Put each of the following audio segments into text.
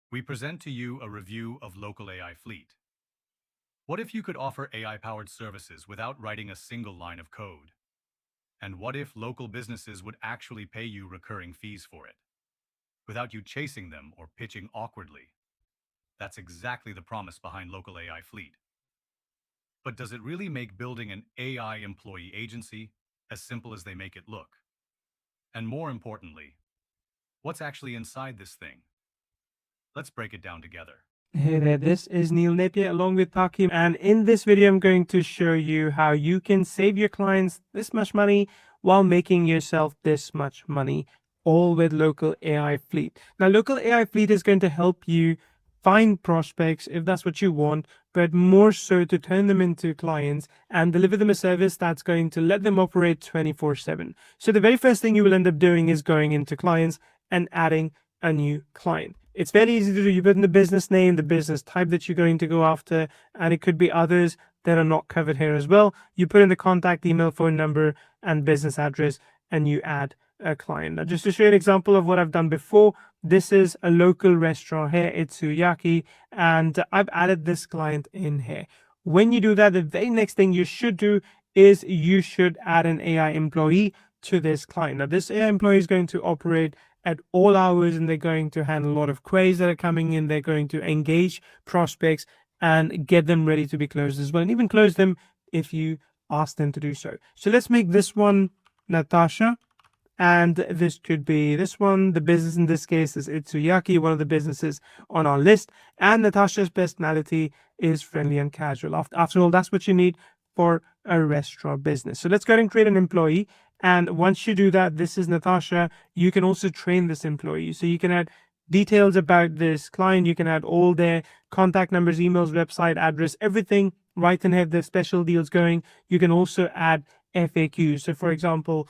we present to you a review of LocalAI Fleet. What if you could offer AI-powered services without writing a single line of code? And what if local businesses would actually pay you recurring fees for it, without you chasing them or pitching awkwardly? That's exactly the promise behind LocalAI Fleet. But does it really make building an AI employee agency as simple as they make it look? And more importantly, what's actually inside this thing? Let's break it down together. Hey there, this is Neil Napier along with Taki, and in this video, I'm going to show you how you can save your clients this much money while making yourself this much money, all with Local AI Fleet. Now, Local AI Fleet is going to help you find prospects if that's what you want, but more so to turn them into clients and deliver them a service that's going to let them operate 24/7. So, the very first thing you will end up doing is going into clients and adding a new client. It's very easy to do. You put in the business name, the business type that you're going to go after, and it could be others that are not covered here as well. You put in the contact email, phone number, and business address, and you add a client. Now, just to show you an example of what I've done before, this is a local restaurant here, Itsuyaki, and I've added this client in here. When you do that, the very next thing you should do is you should add an AI employee to this client. Now, this AI employee is going to operate at all hours, and they're going to handle a lot of queries that are coming in. They're going to engage prospects and get them ready to be closed as well, and even close them if you ask them to do so. So let's make this one Natasha, and this could be this one. The business in this case is Itsuyaki, one of the businesses on our list, and Natasha's personality is friendly and casual. After all, that's what you need for a restaurant business. So let's go ahead and create an employee. And once you do that, this is Natasha. You can also train this employee. So you can add details about this client. You can add all their contact numbers, emails, website address, everything right in here. The special deals going. You can also add FAQs. So, for example,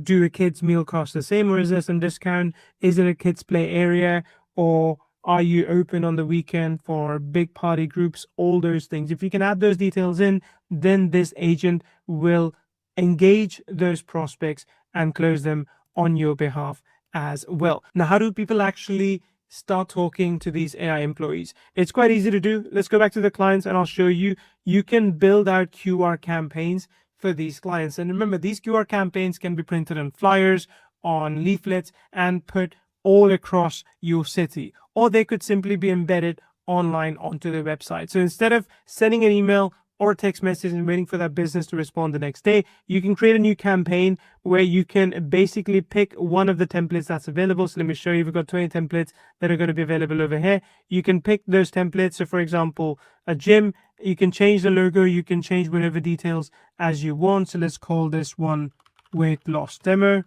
do a kid's meal cost the same, or is there some discount? Is it a kids' play area, or are you open on the weekend for big party groups? All those things. If you can add those details in, then this agent will engage those prospects and close them on your behalf as well. Now, how do people actually start talking to these AI employees? It's quite easy to do. Let's go back to the clients and I'll show you. You can build out QR campaigns for these clients. And remember, these QR campaigns can be printed on flyers, on leaflets, and put all across your city, or they could simply be embedded online onto the website. So instead of sending an email or a text message and waiting for that business to respond the next day, you can create a new campaign where you can basically pick one of the templates that's available. So let me show you. We've got 20 templates that are going to be available over here. You can pick those templates. So for example, a gym, you can change the logo, you can change whatever details as you want. So let's call this one weight loss demo.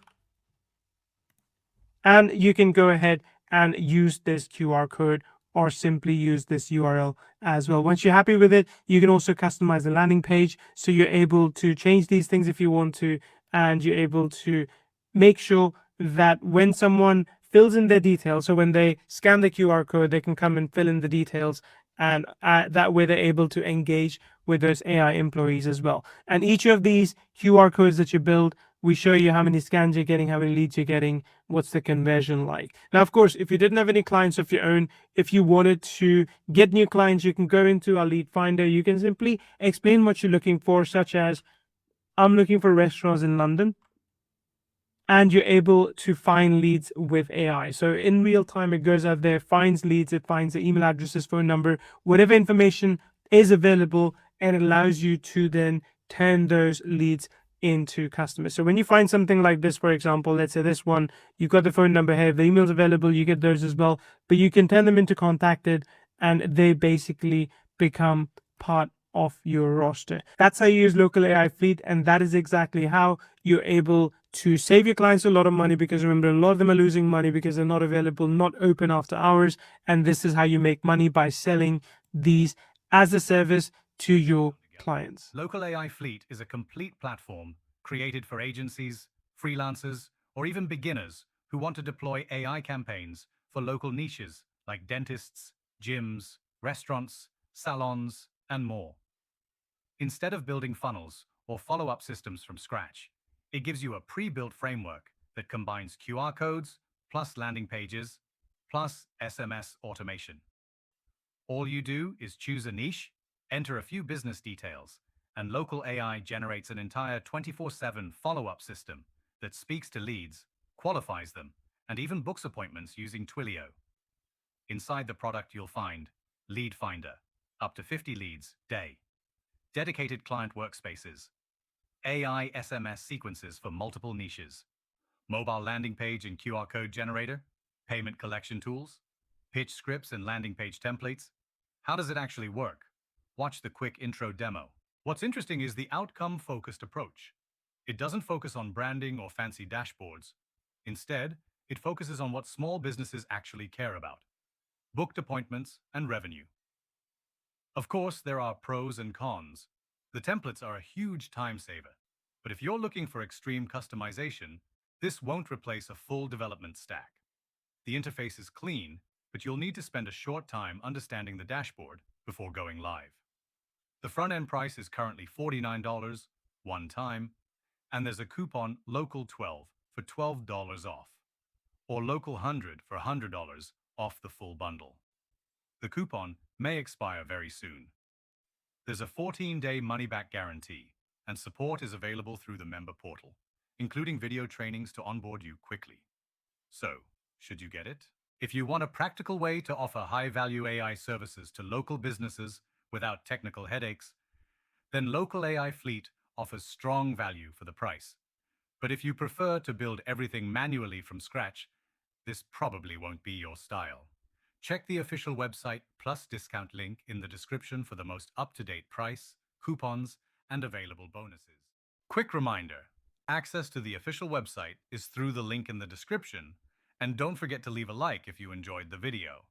And you can go ahead and use this QR code or simply use this URL as well. Once you're happy with it, you can also customize the landing page. So you're able to change these things if you want to, and you're able to make sure that when someone fills in their details, so when they scan the QR code, they can come and fill in the details, and that way they're able to engage with those AI employees as well. And each of these QR codes that you build, we show you how many scans you're getting, how many leads you're getting, what's the conversion like. Now, of course, if you didn't have any clients of your own, if you wanted to get new clients, you can go into our lead finder. You can simply explain what you're looking for, such as, I'm looking for restaurants in London. And you're able to find leads with AI. So in real time, it goes out there, finds leads, it finds the email addresses, phone number, whatever information is available, and it allows you to then turn those leads into customers. So when you find something like this, for example, let's say this one, you've got the phone number here, the emails available, you get those as well, but you can turn them into contacted, and they basically become part of your roster. That's how you use Local AI Fleet, and that is exactly how you're able to save your clients a lot of money, because remember, a lot of them are losing money because they're not available, not open after hours, and this is how you make money, by selling these as a service to your clients. LocalAI Fleet is a complete platform created for agencies, freelancers, or even beginners who want to deploy AI campaigns for local niches like dentists, gyms, restaurants, salons, and more. Instead of building funnels or follow-up systems from scratch, it gives you a pre-built framework that combines QR codes, plus landing pages, plus SMS automation. All you do is choose a niche, enter a few business details, and local AI generates an entire 24/7 follow-up system that speaks to leads, qualifies them, and even books appointments using Twilio. Inside the product you'll find Lead Finder, up to 50 leads day, dedicated client workspaces, AI SMS sequences for multiple niches, mobile landing page and QR code generator, payment collection tools, pitch scripts and landing page templates. How does it actually work? Watch the quick intro demo. What's interesting is the outcome-focused approach. It doesn't focus on branding or fancy dashboards. Instead, it focuses on what small businesses actually care about: booked appointments and revenue. Of course, there are pros and cons. The templates are a huge time saver, but if you're looking for extreme customization, this won't replace a full development stack. The interface is clean, but you'll need to spend a short time understanding the dashboard before going live. The front-end price is currently $49, one time, and there's a coupon Local12 for $12 off, or Local100 for $100 off the full bundle. The coupon may expire very soon. There's a 14-day money-back guarantee, and support is available through the member portal, including video trainings to onboard you quickly. So, should you get it? If you want a practical way to offer high-value AI services to local businesses without technical headaches, then LocalAI Fleet offers strong value for the price. But if you prefer to build everything manually from scratch, this probably won't be your style. Check the official website plus discount link in the description for the most up-to-date price, coupons, and available bonuses. Quick reminder, access to the official website is through the link in the description, and don't forget to leave a like if you enjoyed the video.